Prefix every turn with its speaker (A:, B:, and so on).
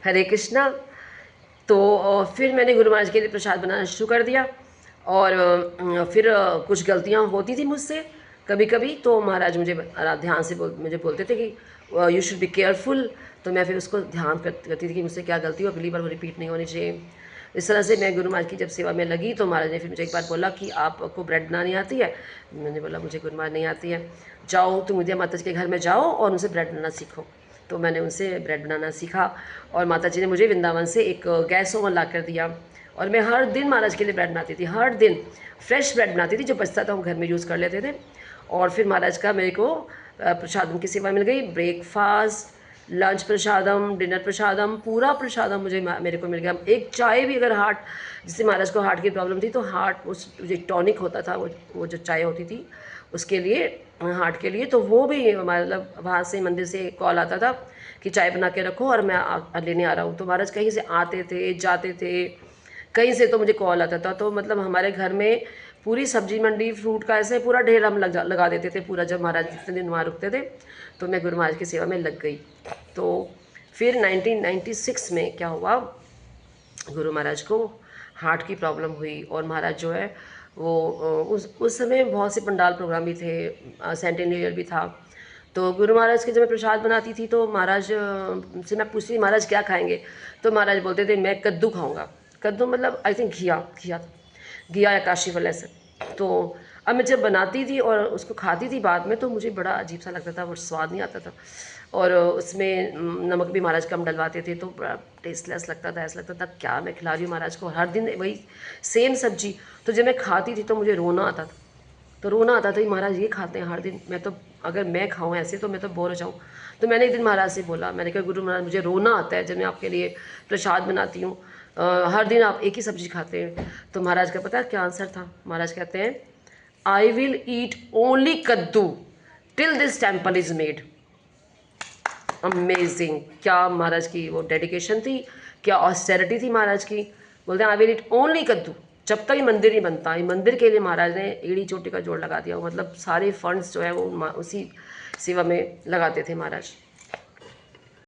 A: हरे कृष्णा। तो फिर मैंने गुरु महाराज के लिए प्रसाद बनाना शुरू कर दिया। और फिर कुछ गलतियाँ होती थी मुझसे कभी कभी, तो महाराज मुझे ध्यान से मुझे बोलते थे कि यू शुड बी केयरफुल। तो मैं फिर उसको ध्यान करती थी कि मुझसे क्या गलती हो, अगली बार वो रिपीट नहीं होनी चाहिए। इस तरह से मैं गुरु महाराज की जब सेवा में लगी तो महाराज ने फिर मुझे एक बार बोला कि आपको ब्रेड बनानी आती है। मैंने बोला मुझे गुरु महाराज नहीं आती है। जाओ तुम विद्या माता जी के घर में जाओ और उनसे ब्रेड बनाना सीखो। तो मैंने उनसे ब्रेड बनाना सीखा और माता जी ने मुझे वृंदावन से एक गैस ओवन ला कर दिया। और मैं हर दिन महाराज के लिए ब्रेड बनाती थी, हर दिन फ्रेश ब्रेड बनाती थी, जो बचता था हम घर में यूज़ कर लेते थे। और फिर महाराज का मेरे को प्रसादम की सेवा मिल गई। ब्रेकफास्ट, लंच प्रसादम, डिनर प्रसादम, पूरा प्रसादम मेरे को मिल गया। एक चाय भी, अगर हार्ट, जिससे महाराज को हार्ट की प्रॉब्लम थी, तो हार्ट उस जो टॉनिक होता था, वो जो चाय होती थी उसके लिए, हार्ट के लिए, तो वो भी मतलब वहाँ से मंदिर से कॉल आता था कि चाय बना के रखो और मैं लेने आ रहा हूँ। तो महाराज कहीं से आते थे, जाते थे, कहीं से तो मुझे कॉल आता था। तो मतलब हमारे घर में पूरी सब्जी मंडी, फ्रूट का ऐसे पूरा ढेर हम लगा देते थे पूरा, जब महाराज जितने दिन वहाँ रुकते थे। तो मैं गुरु महाराज की सेवा में लग गई। तो फिर 1996 में क्या हुआ, गुरु महाराज को हार्ट की प्रॉब्लम हुई। और महाराज जो है वो उस समय बहुत से पंडाल प्रोग्राम भी थे, सेंटेनियर भी था। तो गुरु महाराज के जब मैं प्रसाद बनाती थी तो महाराज से मैं पूछती थी महाराज क्या खाएंगे। तो महाराज बोलते थे मैं कद्दू खाऊंगा। कद्दू मतलब आई थिंक घिया या काशी फल ऐसे। तो अब मैं जब बनाती थी और उसको खाती थी बाद में, तो मुझे बड़ा अजीब सा लगता था, वो स्वाद नहीं आता था। और उसमें नमक भी महाराज कम डलवाते थे, तो बड़ा टेस्टलेस लगता था। ऐसा लगता था क्या मैं खिला रही हूँ महाराज को, हर दिन वही सेम सब्जी। तो जब मैं खाती थी तो मुझे रोना आता था। तो रोना आता था कि महाराज ये खाते हैं हर दिन, मैं तो अगर मैं खाऊं ऐसे तो मैं तो बोर हो जाऊँ। तो मैंने एक दिन महाराज से बोला, मैंने कहा गुरु महाराज मुझे रोना आता है जब मैं आपके लिए प्रसाद बनाती हूँ, हर दिन आप एक ही सब्जी खाते हैं। तो महाराज का पता है क्या आंसर था? महाराज कहते हैं आई विल ईट ओनली कद्दू till this temple is made. Amazing! क्या महाराज की वो डेडिकेशन थी, क्या ऑस्टेरिटी थी महाराज की। बोलते हैं आई विल ईट ओनली कद्दू, जब तक ये मंदिर नहीं बनता। ये मंदिर के लिए महाराज ने एड़ी चोटी का जोड़ लगा दिया। मतलब सारे फंड्स जो है वो उसी सेवा में लगाते थे महाराज।